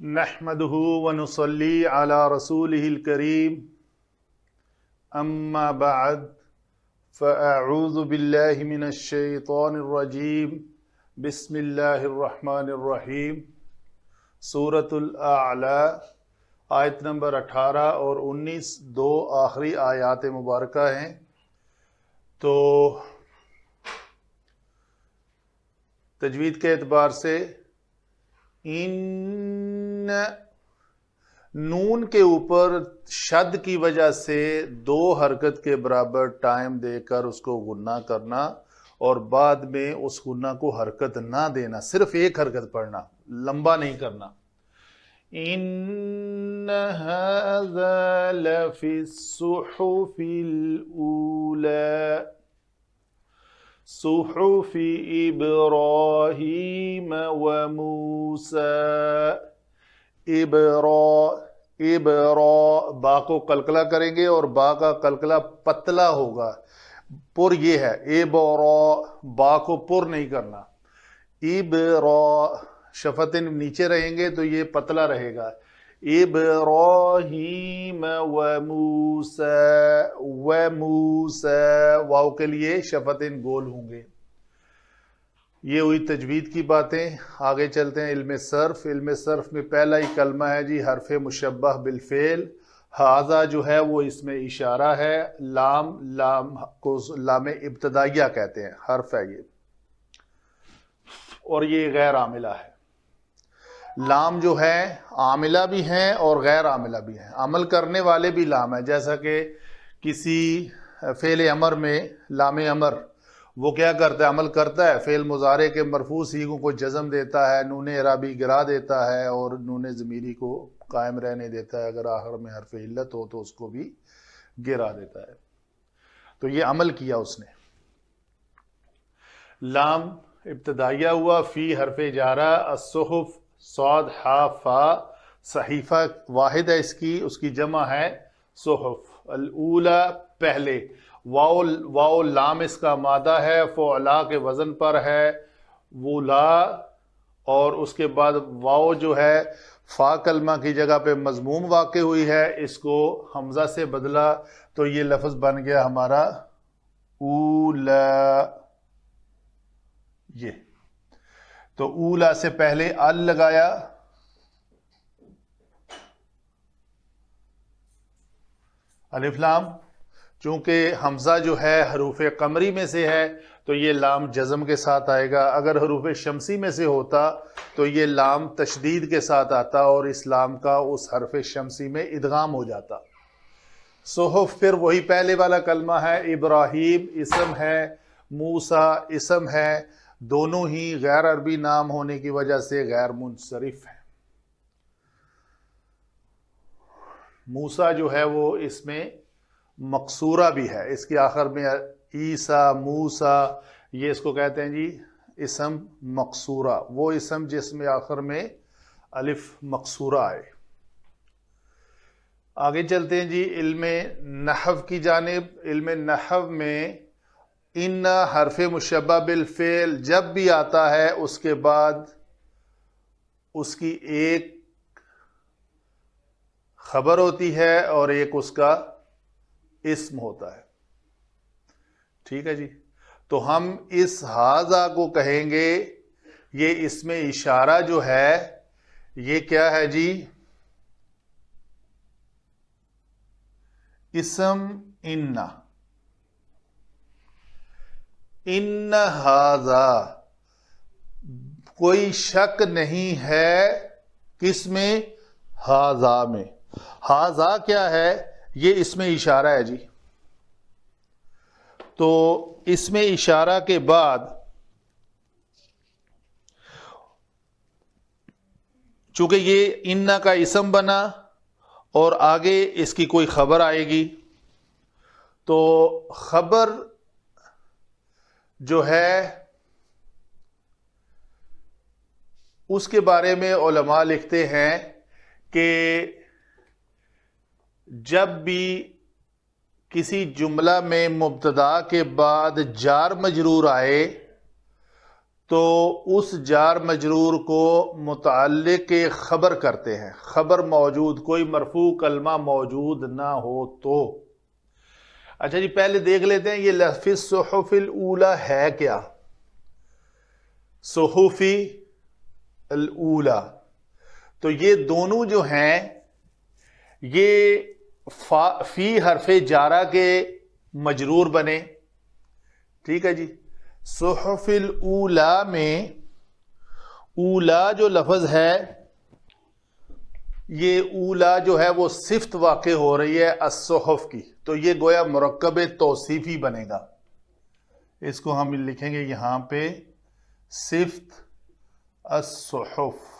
نحمده ونصلي على رسوله الكريم أما بعد فأعوذ بالله من الشيطان الرجيم بسم الله الرحمن الرحیم سورة الاعلی آیت نمبر 18 اور 19 دو آخری آیات مبارکہ ہیں۔ تو تجوید کے اعتبار سے ان نون کے اوپر شد کی وجہ سے دو حرکت کے برابر ٹائم دے کر اس کو غنہ کرنا اور بعد میں اس غنہ کو حرکت نہ دینا، صرف ایک حرکت پڑھنا، لمبا نہیں کرنا۔ ان ھذا لفی الصحف الاولی صحف ابراہیم وموسیٰ۔ با کو قلقلہ کریں گے اور با کا قلقلہ پتلا ہوگا، پر یہ ہے با کو پر نہیں کرنا، شفتن نیچے رہیں گے تو یہ پتلا رہے گا۔ ابراہیم وموسیٰ، واو کے لیے شفتن گول ہوں گے۔ یہ ہوئی تجوید کی باتیں۔ آگے چلتے ہیں علم صرف۔ علم صرف میں پہلا ہی کلمہ ہے جی حرف مشبہ بالفعل۔ ھذا جو ہے وہ اس میں اشارہ ہے، لام کو لام ابتدائیہ کہتے ہیں، حرف ہے یہ، اور یہ غیر عاملہ ہے۔ لام جو ہے عاملہ بھی ہیں اور غیر عاملہ بھی ہیں، عمل کرنے والے بھی لام ہیں، جیسا کہ کسی فعل امر میں لام امر وہ کیا کرتا ہے، عمل کرتا ہے، فعل مضارع کے مرفوع صیغوں کو جزم دیتا ہے، نون اعرابی گرا دیتا ہے اور نون ضمیری کو قائم رہنے دیتا ہے، اگر آخر میں حرف علت ہو تو اس کو بھی گرا دیتا ہے۔ تو یہ عمل کیا اس نے۔ لام ابتدائیہ ہوا، فی حرف جارہ، الصحف صاد حا فا، صحیفہ واحد ہے اس کی جمع ہے صحف، الاولی پہلے، واو لام اس کا مادہ ہے، فعلا کے وزن پر ہے، ولا، اور اس کے بعد واو جو ہے فا کلمہ کی جگہ پہ مضموم واقع ہوئی ہے، اس کو حمزہ سے بدلا تو یہ لفظ بن گیا ہمارا اولا۔ یہ تو اولا سے پہلے ال لگایا، الف لام، چونکہ حمزہ جو ہے حروف قمری میں سے ہے تو یہ لام جزم کے ساتھ آئے گا، اگر حروف شمسی میں سے ہوتا تو یہ لام تشدید کے ساتھ آتا اور اس لام کا اس حرف شمسی میں ادغام ہو جاتا۔ صحف پھر وہی پہلے والا کلمہ ہے، ابراہیم اسم ہے، موسیٰ اسم ہے، دونوں ہی غیر عربی نام ہونے کی وجہ سے غیر منصرف ہیں۔ موسیٰ جو ہے وہ اس میں مقصورہ بھی ہے، اس کے آخر میں عیسیٰ، موسیٰ، یہ اس کو کہتے ہیں جی اسم مقصورہ، وہ اسم جس میں آخر میں الف مقصورہ آئے۔ آگے چلتے ہیں جی علم نحو کی جانب۔ علم نحو میں ان حرف مشبہ بالفعل جب بھی آتا ہے اس کے بعد اس کی ایک خبر ہوتی ہے اور ایک اس کا اسم ہوتا ہے، ٹھیک ہے جی۔ تو ہم اس ھذا کو کہیں گے، یہ اسم اشارہ جو ہے یہ کیا ہے جی، اسم ان ھذا، کوئی شک نہیں ہے کس میں، ھذا میں۔ ھذا کیا ہے، یہ اسم اشارہ ہے جی۔ تو اسم اشارہ کے بعد چونکہ یہ ان کا اسم بنا اور آگے اس کی کوئی خبر آئے گی، تو خبر جو ہے اس کے بارے میں علماء لکھتے ہیں کہ جب بھی کسی جملہ میں مبتدا کے بعد جار مجرور آئے تو اس جار مجرور کو متعلق خبر کرتے ہیں، خبر موجود، کوئی مرفوع کلمہ موجود نہ ہو تو۔ اچھا جی، پہلے دیکھ لیتے ہیں یہ لفظ صحف الاولی ہے کیا۔ صحفی الاولی، تو یہ دونوں جو ہیں یہ فی حرف جارہ کے مجرور بنے، ٹھیک ہے جی۔ صحف الاولی میں اولا جو لفظ ہے، یہ اولا جو ہے وہ صفت واقع ہو رہی ہے الصحف کی، تو یہ گویا مرکب توصیفی بنے گا۔ اس کو ہم لکھیں گے یہاں پہ صفت الصحف۔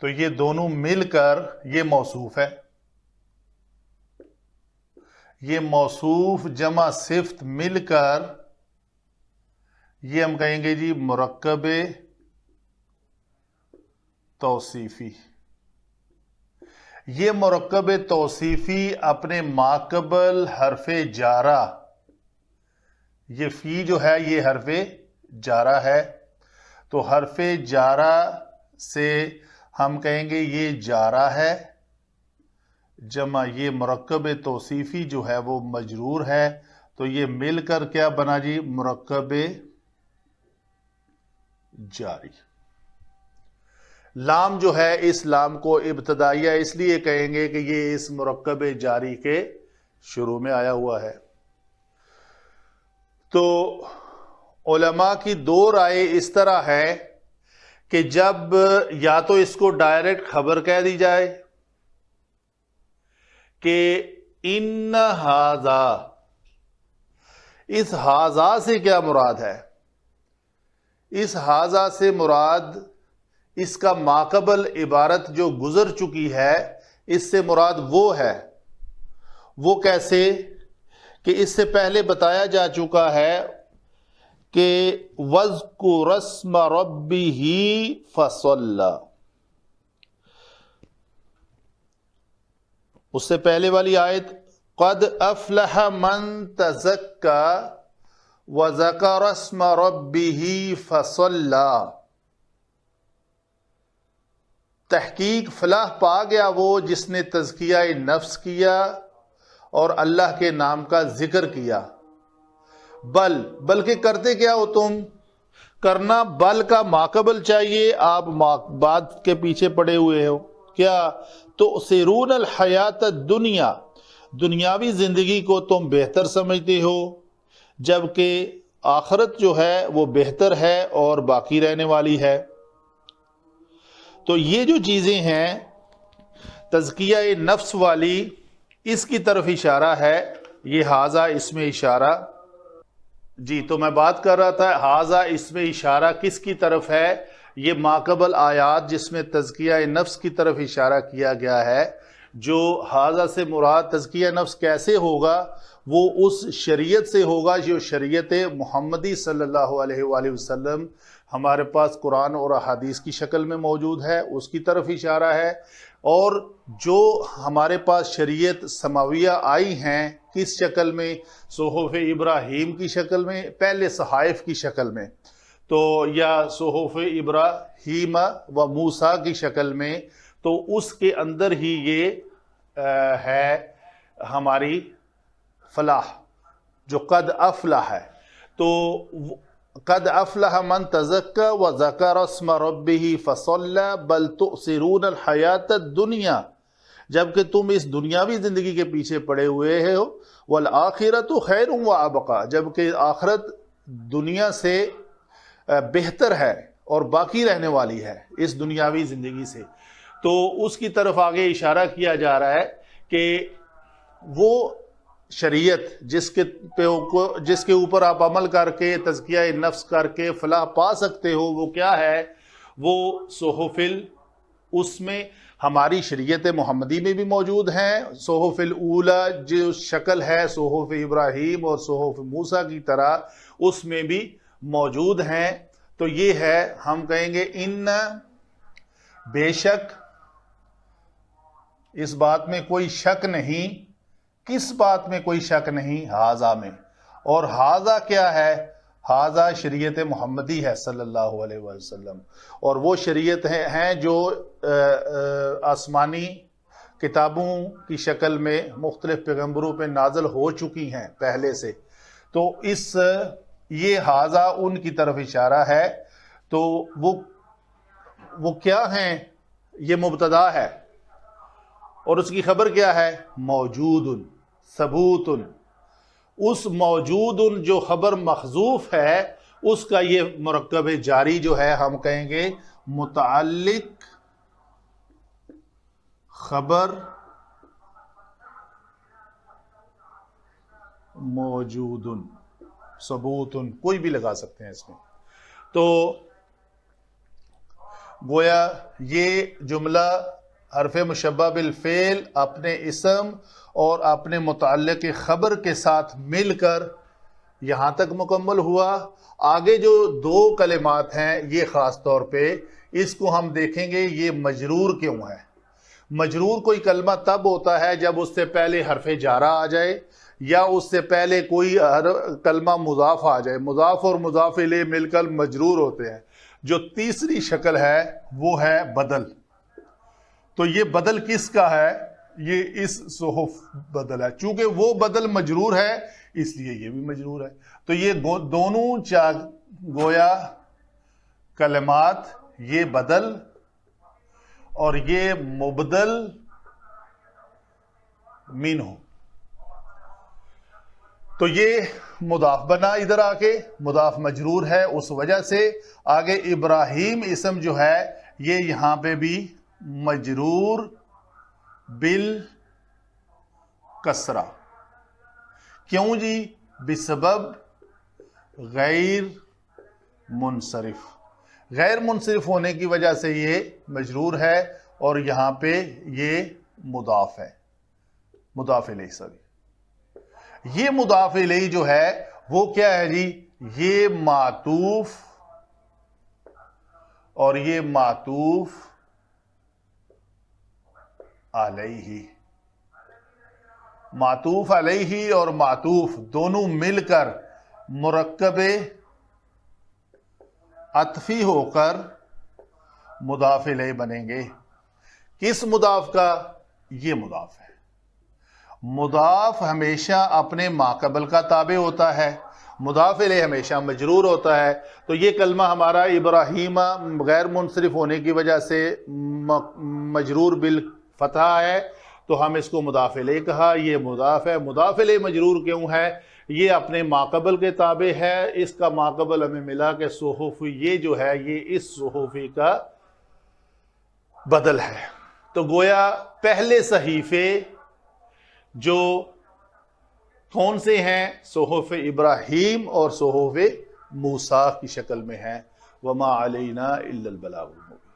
تو یہ دونوں مل کر یہ موصوف ہے، یہ موصوف جمع صفت مل کر یہ ہم کہیں گے جی مرکب توصیفی۔ یہ مرکب توصیفی اپنے ماقبل حرف جارہ، یہ فی جو ہے یہ حرف جارہ ہے، تو حرف جارہ سے ہم کہیں گے یہ جارہ ہے جمع یہ مرکب توصیفی جو ہے وہ مجرور ہے، تو یہ مل کر کیا بنا جی مرکب جاری۔ لام جو ہے اس لام کو ابتدائیہ اس لیے کہیں گے کہ یہ اس مرکب جاری کے شروع میں آیا ہوا ہے۔ تو علماء کی دو رائے اس طرح ہے کہ جب یا تو اس کو ڈائریکٹ خبر کہہ دی جائے کہ ان ھذا، اس ھذا سے کیا مراد ہے؟ اس ھذا سے مراد اس کا ماقبل عبارت جو گزر چکی ہے، اس سے مراد وہ ہے۔ وہ کیسے؟ کہ اس سے پہلے بتایا جا چکا ہے کہ وَاذْكُرَ اسْمَ رَبِّهِ فَصَلَّى، اس سے پہلے والی آیت قَدْ أَفْلَحَ مَنْ تَزَكَّى وَذَكَرَ اسْمَ رَبِّهِ فَصَلَّى، تحقیق فلاح پا گیا وہ جس نے تزکیہ نفس کیا اور اللہ کے نام کا ذکر کیا۔ بلکہ کرتے کیا ہو تم؟ کرنا بل کا ماقبل چاہیے، آپ بات کے پیچھے پڑے ہوئے ہو کیا؟ تؤثرون الحیات الدنیا، دنیاوی زندگی کو تم بہتر سمجھتے ہو، جبکہ آخرت جو ہے وہ بہتر ہے اور باقی رہنے والی ہے۔ تو یہ جو چیزیں ہیں تزکیہ نفس والی، اس کی طرف اشارہ ہے یہ ھذا اس میں اشارہ۔ جی تو میں بات کر رہا تھا ھذا اس میں اشارہ کس کی طرف ہے؟ یہ ماقبل آیات جس میں تزکیہ نفس کی طرف اشارہ کیا گیا ہے۔ جو ھذا سے مراد تزکیہ نفس کیسے ہوگا؟ وہ اس شریعت سے ہوگا جو شریعت محمدی صلی اللہ علیہ وآلہ وسلم ہمارے پاس قرآن اور احادیث کی شکل میں موجود ہے، اس کی طرف اشارہ ہے۔ اور جو ہمارے پاس شریعت سماویہ آئی ہیں کس شکل میں؟ صحف ابراہیم کی شکل میں، پہلے صحائف کی شکل میں، تو یا صحف ابراہیم و موسیٰ کی شکل میں، تو اس کے اندر ہی یہ ہے ہماری فلاح جو قد افلح ہے۔ تو قد افلح من تزکى وذکر اسم ربه فصلى بل تؤثرون الحیات الدنیا، جبکہ تم اس دنیاوی زندگی کے پیچھے پڑے ہوئے ہو، والآخرۃ خیر وابقى، جبکہ آخرت دنیا سے بہتر ہے اور باقی رہنے والی ہے اس دنیاوی زندگی سے۔ تو اس کی طرف آگے اشارہ کیا جا رہا ہے کہ وہ شریعت جس کے اوپر آپ عمل کر کے تزکیہ نفس کر کے فلاح پا سکتے ہو، وہ کیا ہے؟ وہ صحف اس میں ہماری شریعت محمدی میں بھی موجود ہیں۔ صحف الاولی جو شکل ہے صحف ابراہیم اور صحف موسیٰ کی طرح اس میں بھی موجود ہیں۔ تو یہ ہے ہم کہیں گے ان بے شک اس بات میں کوئی شک نہیں. کس بات میں کوئی شک نہیں؟ ہاذا میں. اور ہاذا کیا ہے؟ ہاذا شریعت محمدی ہے صلی اللہ علیہ وسلم. اور وہ شریعت ہیں جو آسمانی کتابوں کی شکل میں مختلف پیغمبروں پہ نازل ہو چکی ہیں پہلے سے. تو یہ ہاذا ان کی طرف اشارہ ہے. تو وہ کیا ہیں؟ یہ مبتدا ہے اور اس کی خبر کیا ہے؟ موجود، ثبوت. اس موجود جو خبر محذوف ہے اس کا یہ مرکب جاری جو ہے ہم کہیں گے متعلق خبر موجود، ثبوت، کوئی بھی لگا سکتے ہیں اس میں. تو گویا یہ جملہ حرف مشبہ بالفعل اپنے اسم اور اپنے متعلق خبر کے ساتھ مل کر یہاں تک مکمل ہوا. آگے جو دو کلمات ہیں یہ خاص طور پہ اس کو ہم دیکھیں گے یہ مجرور کیوں ہے. مجرور کوئی کلمہ تب ہوتا ہے جب اس سے پہلے حرف جارہ آ جائے یا اس سے پہلے کوئی کلمہ مضاف آ جائے. مضاف اور مضاف الیہ مل کر مجرور ہوتے ہیں. جو تیسری شکل ہے وہ ہے بدل. تو یہ بدل کس کا ہے؟ یہ اس صحف بدل ہے. چونکہ وہ بدل مجرور ہے اس لیے یہ بھی مجرور ہے. تو یہ دونوں گویا کلمات، یہ بدل اور یہ مبدل منہ. تو یہ مضاف بنا ادھر آ کے، مضاف مجرور ہے اس وجہ سے. آگے ابراہیم اسم جو ہے یہ یہاں پہ بھی مجرور بالکسرہ. کیوں جی؟ بسبب غیر منصرف. غیر منصرف ہونے کی وجہ سے یہ مجرور ہے اور یہاں پہ یہ مضاف ہے، مضاف الیہ. سوری، یہ مضاف الیہ جو ہے وہ کیا ہے جی؟ یہ معطوف اور یہ معطوف علیہ. معطوف علیہ اور معطوف دونوں مل کر مرکب عطفی ہو کر مضاف الیہ بنیں گے. کس مضاف کا؟ یہ مضاف ہے. مضاف ہمیشہ اپنے ماقبل کا تابع ہوتا ہے، مضاف الیہ ہمیشہ مجرور ہوتا ہے. تو یہ کلمہ ہمارا ابراہیم غیر منصرف ہونے کی وجہ سے مجرور بالفتحہ ہے تو ہم اس کو مضاف الیہ کہا. یہ مضاف ہے. مضاف الیہ مجرور کیوں ہے؟ یہ اپنے ماقبل کے تابع ہے. اس کا ماقبل ہمیں ملا کہ صحف، یہ جو ہے یہ اس صحفی کا بدل ہے. تو گویا پہلے صحیفے جو کون سے ہیں؟ صحف ابراہیم اور صحف موسیٰ کی شکل میں ہیں. وما علینا الا البلاغ المبین.